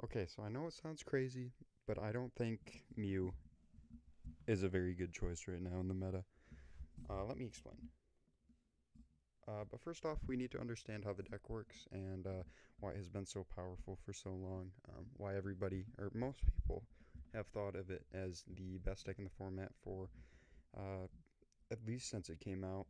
Okay, so I know it sounds crazy, but I don't think Mew is a very good choice right now in the meta. Let me explain. But first off, we need to understand how the deck works and why it has been so powerful for so long. Why everybody, or most people, have thought of it as the best deck in the format for uh, at least since it came out.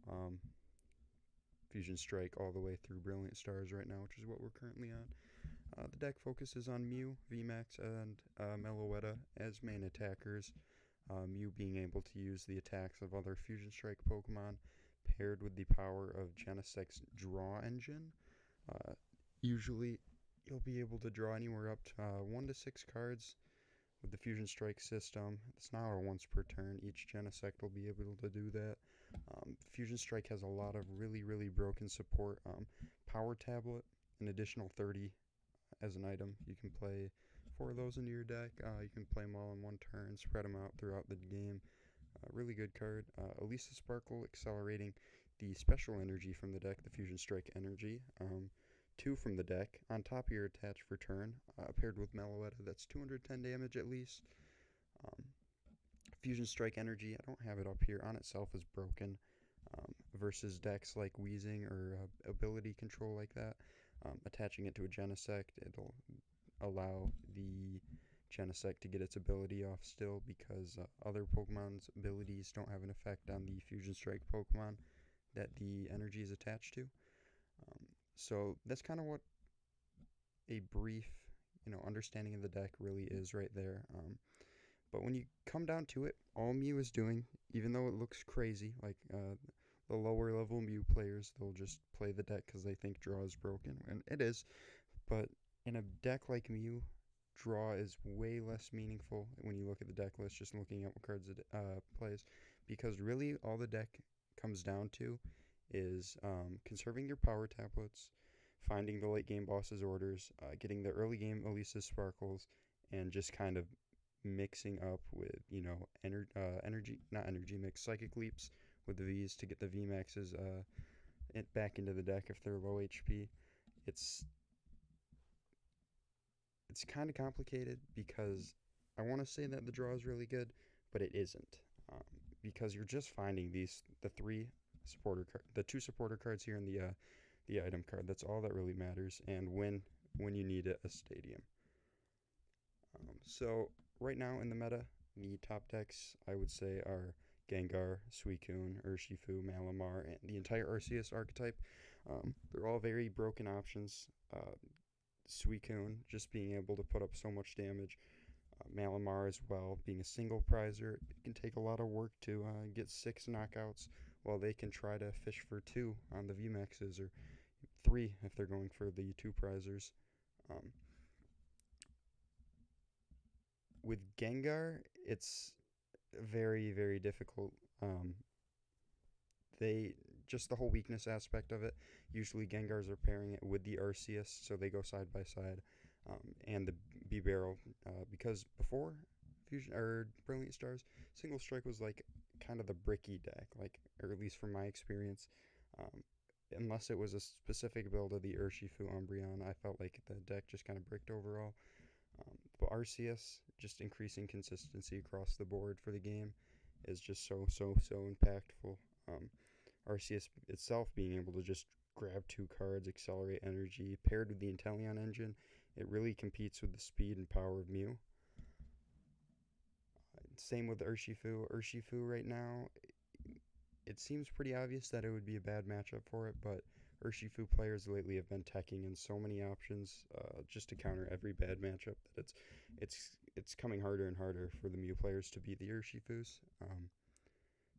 Fusion Strike all the way through Brilliant Stars right now, which is what we're currently on. The deck focuses on Mew, Vmax, and Meloetta as main attackers. Mew being able to use the attacks of other Fusion Strike Pokemon paired with the power of Genesec's Draw Engine. Uh, Usually, you'll be able to draw anywhere up to 1 to 6 cards with the Fusion Strike system. It's now a once per turn. Each Genesect will be able to do that. Fusion Strike has a lot of really broken support. Power Tablet, an additional 30 as an item. You can play 4 of those into your deck. You can play them all in one turn, spread them out throughout the game. Really good card. Elisa Sparkle, accelerating the special energy from the deck, the Fusion Strike energy. 2 from the deck on top of your attach for turn, paired with Meloetta. That's 210 damage at least. Um, Fusion Strike energy, I don't have it up here, on itself is broken. Versus decks like Wheezing or ability control like that. Attaching it to a Genesect, it'll allow the Genesect to get its ability off still because other Pokemon's abilities don't have an effect on the Fusion Strike Pokemon that the energy is attached to. So that's kind of what a brief, understanding of the deck really is right there. But when you come down to it, all Mew is doing, even though it looks crazy, like the lower level Mew players, they'll just play the deck because they think draw is broken, and it is. But in a deck like Mew, draw is way less meaningful when you look at the deck list, just looking at what cards it plays, because really all the deck comes down to is conserving your power tablets, finding the late game boss's orders, getting the early game Elisa Sparkles, and just kind of mixing up with energy, not energy mix, psychic leaps with the V's to get the Vmaxes back into the deck if they're low HP. It's it's kind of complicated because I want to say that the draw is really good, but it isn't, um, because you're just finding the 2 supporter cards here in the item card. That's all that really matters, and when you need it, a stadium. So right now in the meta, the top decks I would say are Gengar, Suicune, Urshifu, Malamar, and the entire Arceus archetype. They're all very broken options. Suicune just being able to put up so much damage. Malamar as well, being a single prizer, it can take a lot of work to get 6 knockouts, while they can try to fish for 2 on the VMAXs, or 3 if they're going for the 2 prizers. Um, with Gengar, it's very difficult. They just the whole weakness aspect of it. Usually Gengars are pairing it with the Arceus, so they go side by side, and the B Barrel, because before Fusion or Brilliant Stars, Single Strike was like kind of the bricky deck, like, or at least from my experience. Um, Unless it was a specific build of the Urshifu Umbreon, I felt like the deck just kind of bricked overall. But Arceus, just increasing consistency across the board for the game, is just so impactful. Um, Arceus itself being able to just grab 2 cards, accelerate energy, paired with the Inteleon engine, it really competes with the speed and power of Mew. Same with Urshifu. Urshifu right now, it seems pretty obvious that it would be a bad matchup for it, but Urshifu players lately have been teching in so many options just to counter every bad matchup that it's coming harder and harder for the Mew players to beat the Urshifus.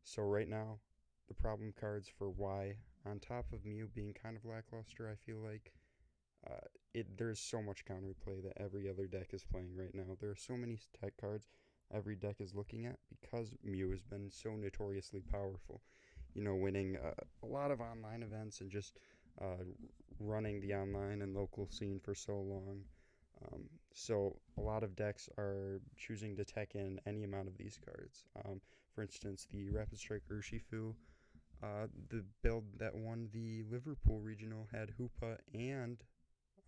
So right now, the problem cards for Y, on top of Mew being kind of lackluster, I feel like there's so much counterplay that every other deck is playing right now. There are so many tech cards every deck is looking at because Mew has been so notoriously powerful. Winning a lot of online events and just uh, running the online and local scene for so long. So a lot of decks are choosing to tech in any amount of these cards. For instance, the Rapid Strike Urshifu, the build that won the Liverpool regional had Hoopa and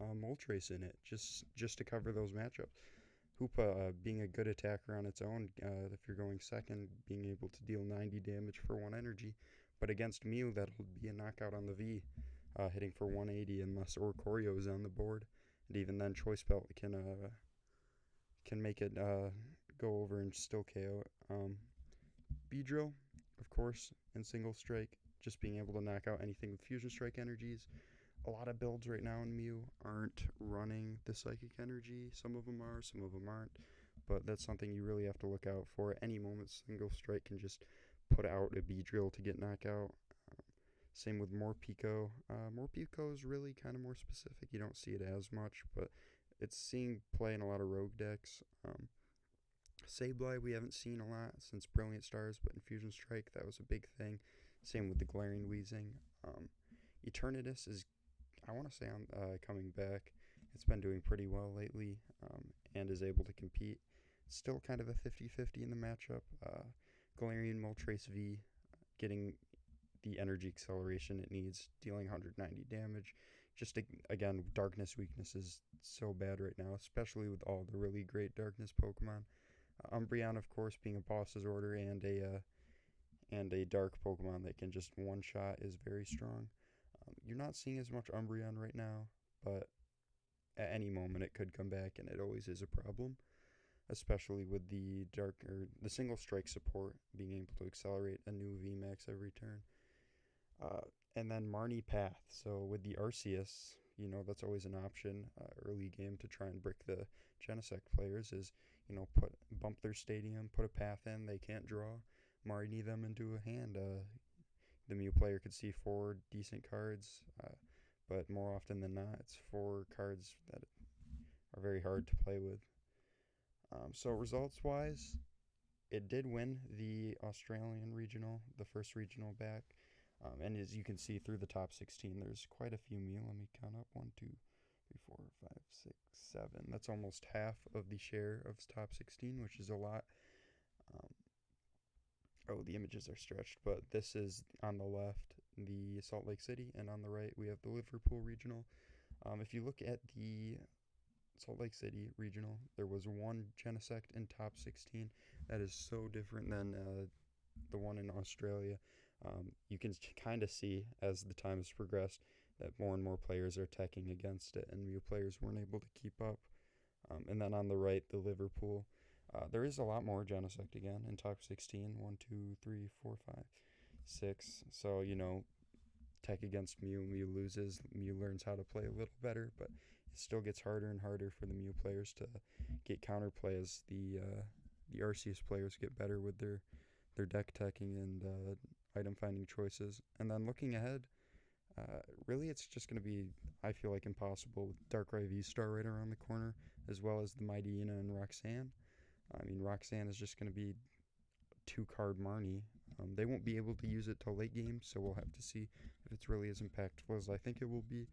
Moltres in it just to cover those matchups. Hoopa being a good attacker on its own, if you're going second, being able to deal 90 damage for 1 energy. But against Mew, that'll be a knockout on the V, hitting for 180 unless Oricorio is on the board. And even then, Choice Belt can make it go over and still KO it. Beedrill, of course, in single strike, just being able to knock out anything with Fusion Strike energies. A lot of builds right now in Mew aren't running the Psychic energy. Some of them are, some of them aren't. But that's something you really have to look out for. At any moment, single strike can just put out a Beedrill to get knockout. Same with Morpeko. Morpeko is really kind of more specific. You don't see it as much, but it's seeing play in a lot of rogue decks. Sableye we haven't seen a lot since Brilliant Stars, but in Fusion Strike that was a big thing. Same with the Glaring Wheezing. Eternatus is, I want to say, coming back. It's been doing pretty well lately, and is able to compete. Still kind of a 50-50 in the matchup. Galarian Moltres V getting the energy acceleration it needs, dealing 190 damage. Just again, darkness weakness is so bad right now, especially with all the really great darkness Pokemon. Umbreon, of course, being a boss's order and a dark Pokemon that can just one-shot is very strong. You're not seeing as much Umbreon right now, but at any moment it could come back, and it always is a problem, especially with the the single strike support being able to accelerate a new Vmax every turn. And then Marnie Path. So with the Arceus, that's always an option early game to try and brick the Genesect players is, bump their stadium, put a path in, they can't draw, Marnie them into a hand. The Mew player could see 4 decent cards, but more often than not, it's 4 cards that are very hard to play with. So results-wise, it did win the Australian regional, the first regional back. And as you can see through the top 16, there's quite a few Mew. Let me count up. 1, 2, 3, 4, 5, 6, 7. That's almost half of the share of top 16, which is a lot. The images are stretched, but this is on the left, the Salt Lake City, and on the right, we have the Liverpool regional. If you look at the Salt Lake City regional, there was 1 Genesect in top 16. That is so different than the one in Australia. You can kind of see as the time has progressed that more and more players are attacking against it, and Mew players weren't able to keep up. And then on the right, the Liverpool. There is a lot more Genesect again in top 16. 1, 2, 3, 4, 5, 6. So, tech against Mew. Mew loses. Mew learns how to play a little better, but it still gets harder and harder for the Mew players to get counterplay as the Arceus players get better with their deck teching and item finding choices. And then looking ahead, really it's just going to be, I feel like, impossible with Darkrai V-Star right around the corner, as well as the Mightyena and Roxanne. I mean, Roxanne is just going to be 2-card Marnie. They won't be able to use it till late game, so we'll have to see if it's really as impactful as I think it will be.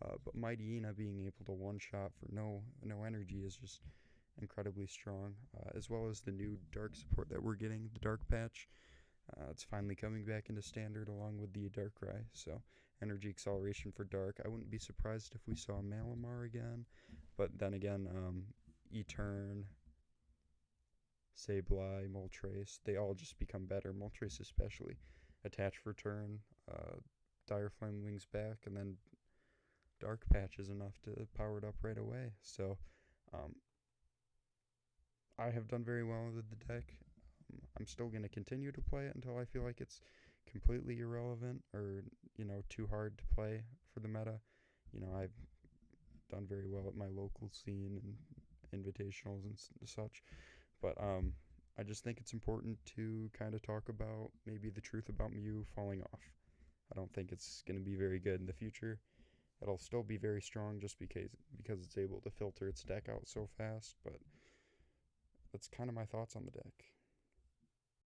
But Mightyena being able to one-shot for no energy is just incredibly strong, as well as the new dark support that we're getting, the Dark Patch. It's finally coming back into standard along with the Darkrai, so energy acceleration for Dark. I wouldn't be surprised if we saw Malamar again, but then again, Etern, Sableye, Moltres, they all just become better. Moltres especially. Attach for turn, Dire Flame Wings back, and then Dark Patch is enough to power it up right away. So I have done very well with the deck. I'm still going to continue to play it until I feel like it's completely irrelevant or, too hard to play for the meta. I've done very well at my local scene and invitationals and such. But I just think it's important to kind of talk about maybe the truth about Mew falling off. I don't think it's going to be very good in the future. It'll still be very strong just because it's able to filter its deck out so fast, but that's kind of my thoughts on the deck.